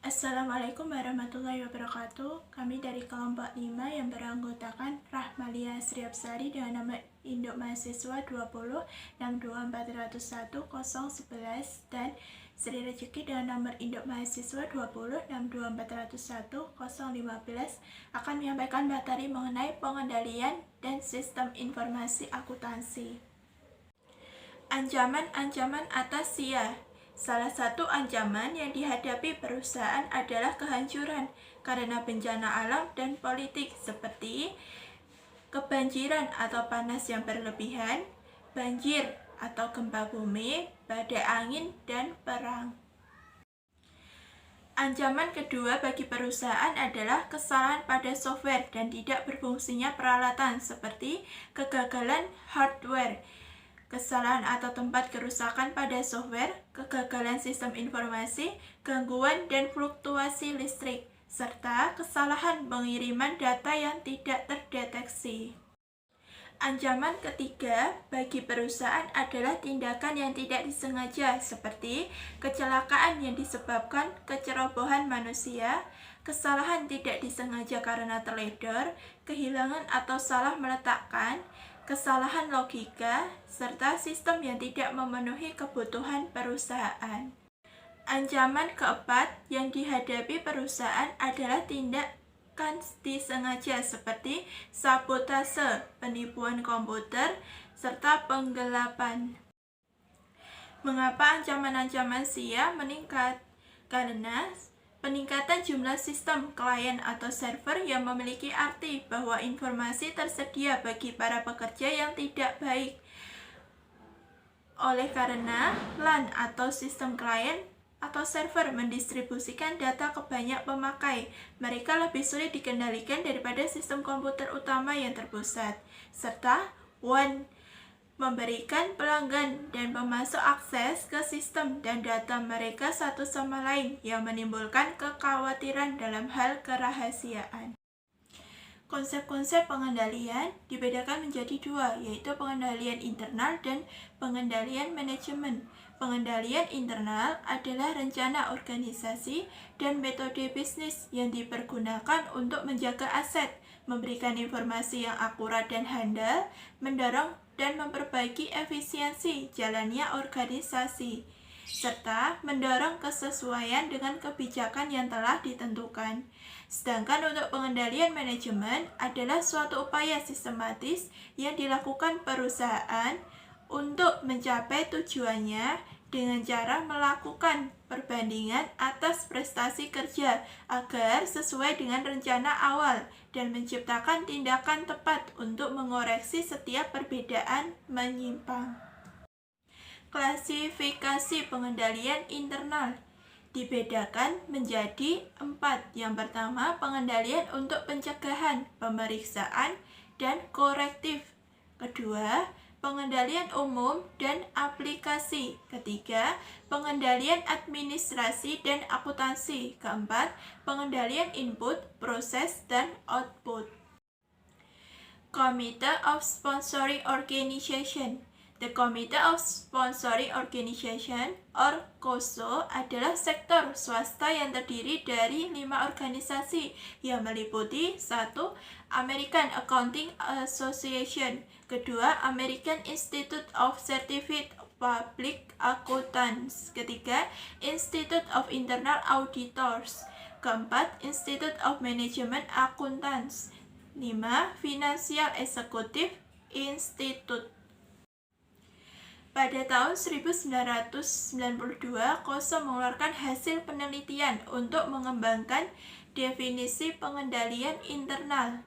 Assalamualaikum warahmatullahi wabarakatuh. Kami dari kelompok 5 yang beranggotakan Rahmalia Sriapsari dengan nama induk mahasiswa 20624011 dan Sri Rezeki dengan nomor induk mahasiswa 20624015 akan menyampaikan materi mengenai pengendalian dan sistem informasi akuntansi. Ancaman-ancaman atas SIA. Salah satu ancaman yang dihadapi perusahaan adalah kehancuran karena bencana alam dan politik seperti kebanjiran atau panas yang berlebihan, banjir atau gempa bumi, badai angin, dan perang. Ancaman kedua bagi perusahaan adalah kesalahan pada software dan tidak berfungsinya peralatan seperti kegagalan hardware, kesalahan atau tempat kerusakan pada software, kegagalan sistem informasi, gangguan dan fluktuasi listrik, serta kesalahan pengiriman data yang tidak terdeteksi. Ancaman ketiga bagi perusahaan adalah tindakan yang tidak disengaja seperti kecelakaan yang disebabkan kecerobohan manusia, kesalahan tidak disengaja karena teledor, kehilangan atau salah meletakkan, kesalahan logika, serta sistem yang tidak memenuhi kebutuhan perusahaan. Ancaman keempat yang dihadapi perusahaan adalah tindakan disengaja seperti sabotase, penipuan komputer, serta penggelapan. Mengapa ancaman-ancaman SIA meningkat? Karena peningkatan jumlah sistem klien atau server yang memiliki arti bahwa informasi tersedia bagi para pekerja yang tidak baik. Oleh karena LAN atau sistem klien atau server mendistribusikan data ke banyak pemakai, mereka lebih sulit dikendalikan daripada sistem komputer utama yang terpusat, serta WAN memberikan pelanggan dan pemasok akses ke sistem dan data mereka satu sama lain yang menimbulkan kekhawatiran dalam hal kerahasiaan. Konsep-konsep pengendalian dibedakan menjadi dua, yaitu pengendalian internal dan pengendalian manajemen. Pengendalian internal adalah rencana organisasi dan metode bisnis yang dipergunakan untuk menjaga aset, memberikan informasi yang akurat dan handal, mendorong dan memperbaiki efisiensi jalannya organisasi, serta mendorong kesesuaian dengan kebijakan yang telah ditentukan. Sedangkan untuk pengendalian manajemen adalah suatu upaya sistematis yang dilakukan perusahaan untuk mencapai tujuannya dengan cara melakukan perbandingan atas prestasi kerja agar sesuai dengan rencana awal dan menciptakan tindakan tepat untuk mengoreksi setiap perbedaan menyimpang. Klasifikasi pengendalian internal dibedakan menjadi 4. Yang pertama, pengendalian untuk pencegahan, pemeriksaan, dan korektif. Kedua, pengendalian umum dan aplikasi. Ketiga, pengendalian administrasi dan akuntansi. Keempat, pengendalian input, proses, dan output. Committee of Sponsoring Organization. The Committee of Sponsoring Organization or COSO adalah sektor swasta yang terdiri dari 5 organisasi yang meliputi 1. American Accounting Association, kedua American Institute of Certified Public Accountants, ketiga Institute of Internal Auditors, keempat Institute of Management Accountants, 5. Financial Executive Institute. Pada tahun 1992, COSO mengeluarkan hasil penelitian untuk mengembangkan definisi pengendalian internal.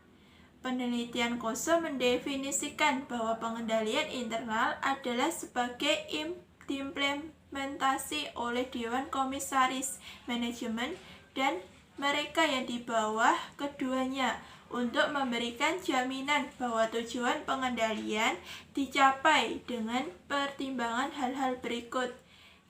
Penelitian COSO mendefinisikan bahwa pengendalian internal adalah sebagai diimplementasi oleh Dewan Komisaris Manajemen dan mereka yang di bawah keduanya untuk memberikan jaminan bahwa tujuan pengendalian dicapai dengan pertimbangan hal-hal berikut,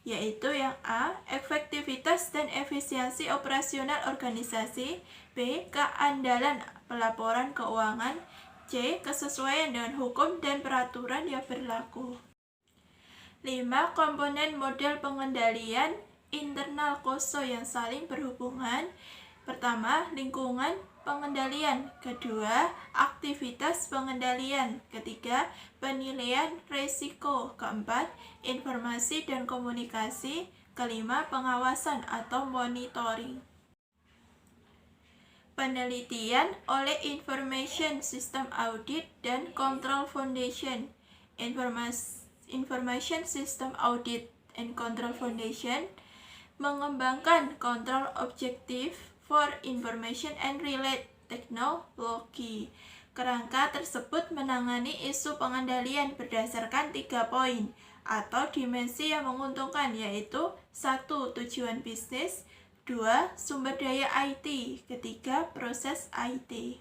yaitu yang A. Efektivitas dan efisiensi operasional organisasi, B. Keandalan pelaporan keuangan, C. Kesesuaian dengan hukum dan peraturan yang berlaku. 5. Komponen model pengendalian internal KOSO yang saling berhubungan. Pertama, lingkungan pengendalian. Kedua, aktivitas pengendalian. Ketiga, penilaian risiko. Keempat, informasi dan komunikasi. Kelima, pengawasan atau monitoring. Penelitian oleh Information System Audit dan Control Foundation. Information System Audit and Control Foundation mengembangkan kontrol objektif for information and related technology. Kerangka tersebut menangani isu pengendalian berdasarkan 3 poin atau dimensi yang menguntungkan, yaitu 1. Tujuan bisnis, 2. Sumber daya IT, ketiga proses IT.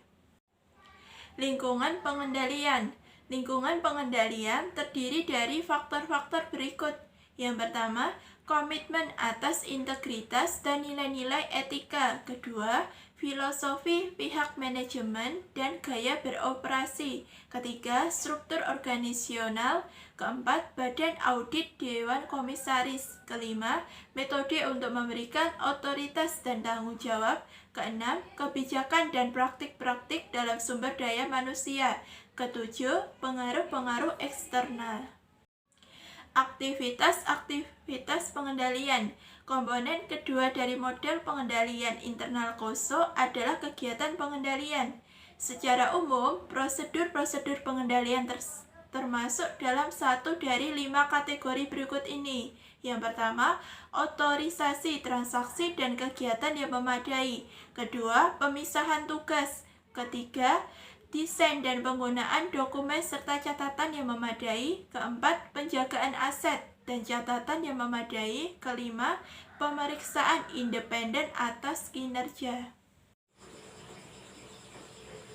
Lingkungan pengendalian. Lingkungan pengendalian terdiri dari faktor-faktor berikut. Yang pertama, komitmen atas integritas dan nilai-nilai etika. Kedua, filosofi pihak manajemen dan gaya beroperasi. Ketiga, struktur organisasional. Keempat, badan audit dewan komisaris. Kelima, metode untuk memberikan otoritas dan tanggung jawab. Keenam, kebijakan dan praktik-praktik dalam sumber daya manusia. Ketujuh, pengaruh-pengaruh eksternal. Aktivitas pengendalian. Komponen kedua dari model pengendalian internal KOSO adalah kegiatan pengendalian. Secara umum, prosedur-prosedur pengendalian termasuk dalam satu dari 5 kategori berikut ini. Yang pertama, otorisasi transaksi dan kegiatan yang memadai. Kedua, pemisahan tugas. Ketiga, desain dan penggunaan dokumen serta catatan yang memadai. Keempat, penjagaan aset dan catatan yang memadai. Kelima, pemeriksaan independen atas kinerja.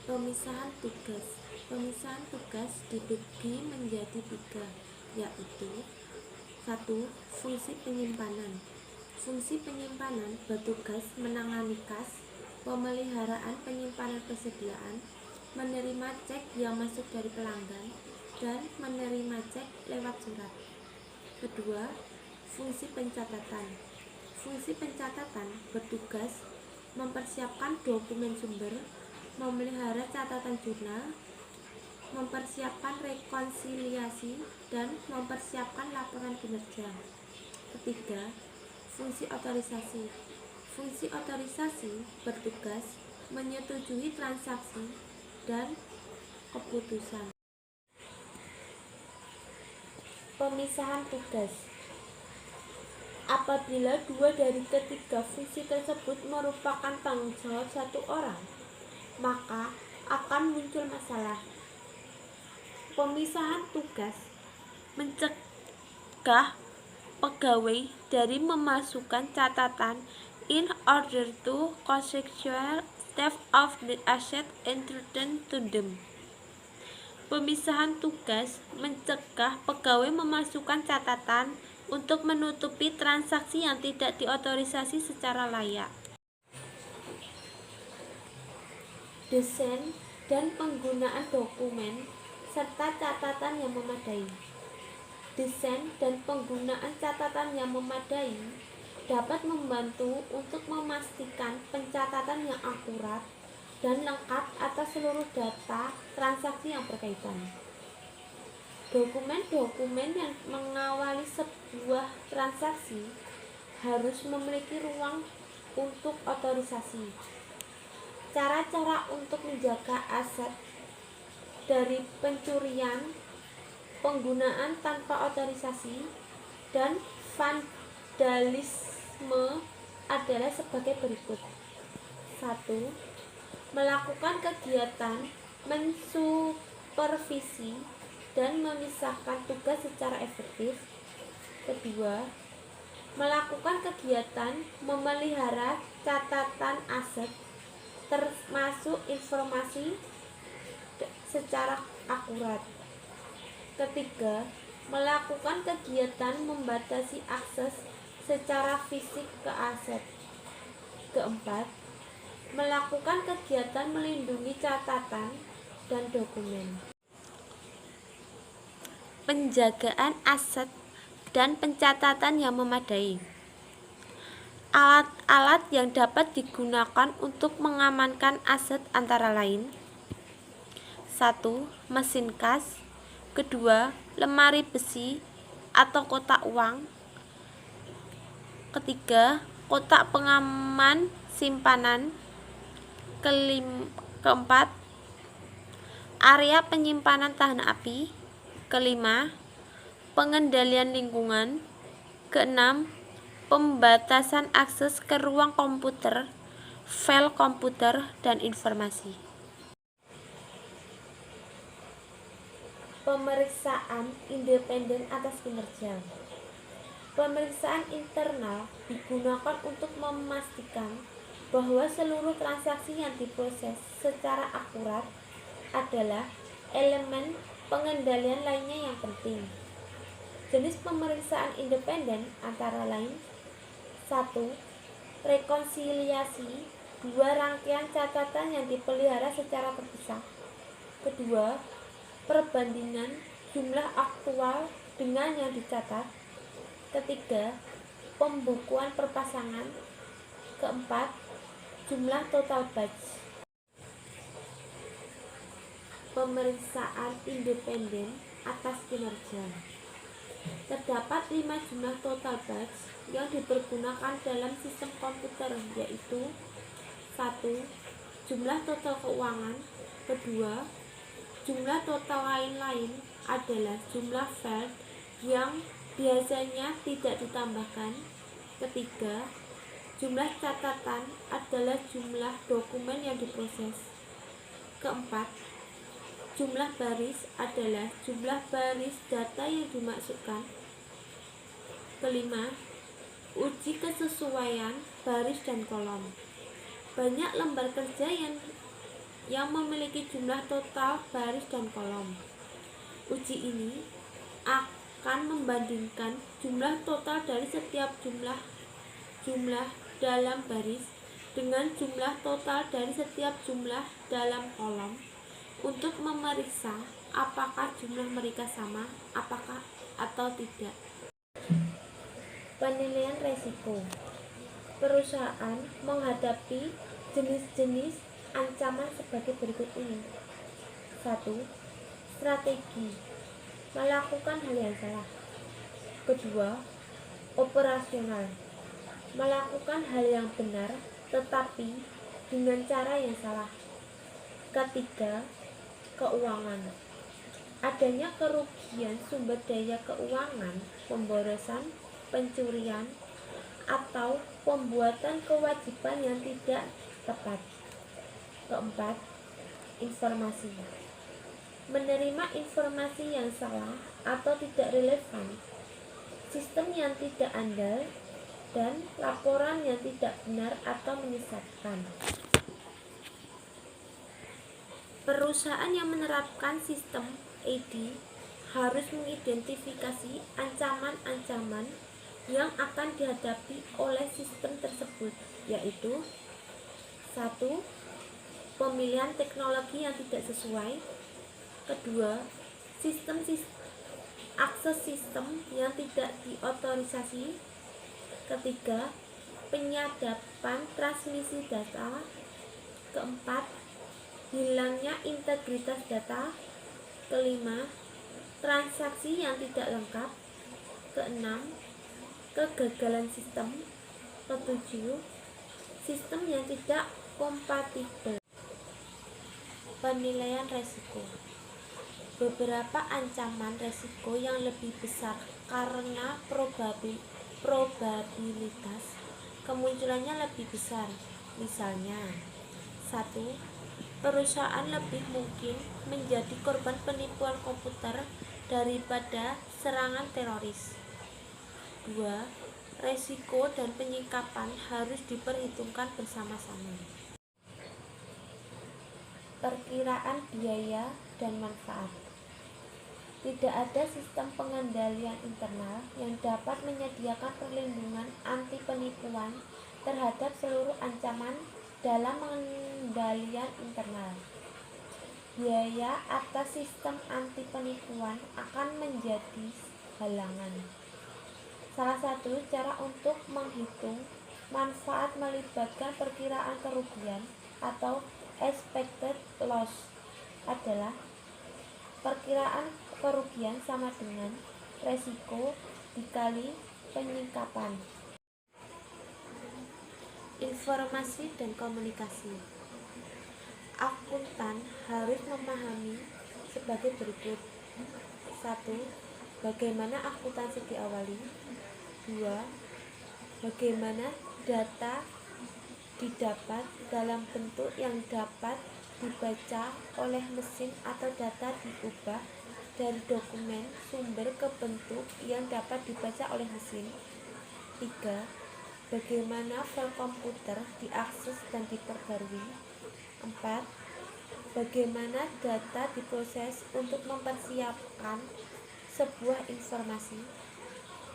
Pemisahan tugas. Pemisahan tugas dibagi menjadi 3, yaitu 1. Fungsi penyimpanan. Fungsi penyimpanan bertugas menangani kas, pemeliharaan penyimpanan persediaan, menerima cek yang masuk dari pelanggan, dan menerima cek lewat surat. Kedua, fungsi pencatatan. Fungsi pencatatan bertugas mempersiapkan dokumen sumber, memelihara catatan jurnal, mempersiapkan rekonsiliasi, dan mempersiapkan laporan kinerja. Ketiga, fungsi otorisasi. Fungsi otorisasi bertugas menyetujui transaksi dan keputusan. Pemisahan tugas. Apabila 2 dari ketiga fungsi tersebut merupakan tanggung jawab satu orang, maka akan muncul masalah. Pemisahan tugas mencegah pegawai dari memasukkan catatan in order to conceptual step of the asset entrusted to them. Pemisahan tugas mencegah pegawai memasukkan catatan untuk menutupi transaksi yang tidak diotorisasi secara layak. Desain dan penggunaan dokumen serta catatan yang memadai. Desain dan penggunaan catatan yang memadai dapat membantu untuk memastikan pencatatan yang akurat dan lengkap atas seluruh data transaksi yang berkaitan. Dokumen-dokumen yang mengawali sebuah transaksi harus memiliki ruang untuk otorisasi. Cara-cara untuk menjaga aset dari pencurian, penggunaan tanpa otorisasi, dan vandalisme adalah sebagai berikut. 1. Melakukan kegiatan mensupervisi dan memisahkan tugas secara efektif. Kedua, melakukan kegiatan memelihara catatan aset termasuk informasi secara akurat. Ketiga, melakukan kegiatan membatasi akses secara fisik ke aset. Keempat, melakukan kegiatan melindungi catatan dan dokumen. Penjagaan aset dan pencatatan yang memadai. Alat-alat yang dapat digunakan untuk mengamankan aset antara lain: 1. Mesin kas. 2. Lemari besi atau kotak uang. 3. Kotak pengaman simpanan. 4. Area penyimpanan tahan api. 5. Pengendalian lingkungan. 6. Pembatasan akses ke ruang komputer, file komputer, dan informasi. Pemeriksaan independen atas kinerja. Pemeriksaan internal digunakan untuk memastikan bahwa seluruh transaksi yang diproses secara akurat adalah elemen pengendalian lainnya yang penting. Jenis pemeriksaan independen antara lain: 1. Rekonsiliasi, 2. Rangkaian catatan yang dipelihara secara terpisah. 2. Perbandingan jumlah aktual dengan yang dicatat. 3. Pembukuan perpasangan. 4. Jumlah total batch. Pemeriksaan independen atas kinerja. Terdapat 5 jumlah total batch yang dipergunakan dalam sistem komputer, yaitu: 1. Jumlah total keuangan. 2. Jumlah total lain-lain adalah jumlah file yang biasanya tidak ditambahkan. 3. Jumlah catatan adalah jumlah dokumen yang diproses. 4. Jumlah baris adalah jumlah baris data yang dimasukkan. 5. Uji kesesuaian baris dan kolom. Banyak lembar kerja yang memiliki jumlah total baris dan kolom. Uji ini akan membandingkan jumlah total dari setiap jumlah dalam baris dengan jumlah total dari setiap jumlah dalam kolom untuk memeriksa apakah jumlah mereka sama atau tidak. Penilaian resiko. Perusahaan menghadapi jenis-jenis ancaman sebagai berikut ini. 1. Strategi: melakukan hal yang salah. 2. Operasional: melakukan hal yang benar tetapi dengan cara yang salah. 3. Keuangan: adanya kerugian sumber daya keuangan, pemborosan, pencurian, atau pembuatan kewajiban yang tidak tepat. 4. Informasi: menerima informasi yang salah atau tidak relevan, sistem yang tidak andal, dan laporan yang tidak benar atau menyesatkan. Perusahaan yang menerapkan sistem AD harus mengidentifikasi ancaman-ancaman yang akan dihadapi oleh sistem tersebut, yaitu: 1. Pemilihan teknologi yang tidak sesuai. 2. Akses sistem yang tidak diotorisasi. 3. Penyadapan transmisi data. 4. Hilangnya integritas data. 5. Transaksi yang tidak lengkap. 6. Kegagalan sistem. 7. Sistem yang tidak kompatibel. Penilaian resiko. Beberapa ancaman resiko yang lebih besar karena probabilitas kemunculannya lebih besar. Misalnya: 1. Perusahaan lebih mungkin menjadi korban penipuan komputer daripada serangan teroris. 2. Resiko dan penyikapan harus diperhitungkan bersama-sama. Perkiraan biaya dan manfaat. Tidak ada sistem pengendalian internal yang dapat menyediakan perlindungan anti penipuan terhadap seluruh ancaman dalam pengendalian internal. Biaya atas sistem anti penipuan akan menjadi halangan. Salah satu cara untuk menghitung Manfaat melibatkan perkiraan kerugian atau expected loss adalah perkiraan kerugian sama dengan resiko dikali penyingkapan. Informasi dan komunikasi. Akuntan harus memahami sebagai berikut. 1. Bagaimana akuntansi diawali. 2. Bagaimana data didapat dalam bentuk yang dapat dibaca oleh mesin atau data diubah dari dokumen sumber ke bentuk yang dapat dibaca oleh mesin. 3. Bagaimana file komputer diakses dan diperbarui. 4. Bagaimana data diproses untuk mempersiapkan sebuah informasi.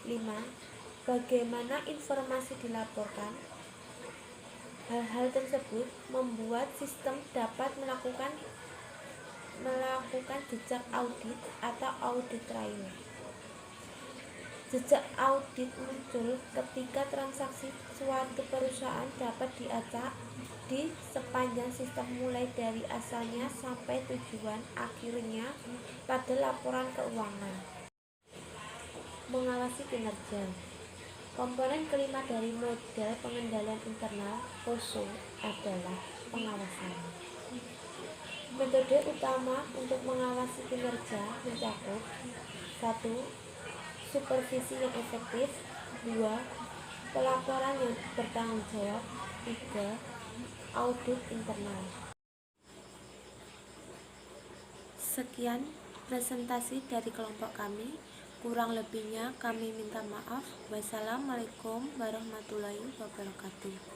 5. Bagaimana informasi dilaporkan. Hal-hal tersebut membuat sistem dapat melakukan jejak audit atau audit trail. Jejak audit muncul ketika transaksi suatu perusahaan dapat diacak di sepanjang sistem mulai dari asalnya sampai tujuan akhirnya pada laporan keuangan. Mengawasi kinerja. Komponen kelima dari model pengendalian internal POSO adalah pengawasan. Metode utama untuk mengawasi kinerja mencakup 1. Supervisi yang efektif. 2. Pelaporan yang bertanggung jawab. 3. Audit internal. Sekian presentasi dari kelompok kami. Kurang lebihnya kami minta maaf. Wassalamualaikum warahmatullahi wabarakatuh.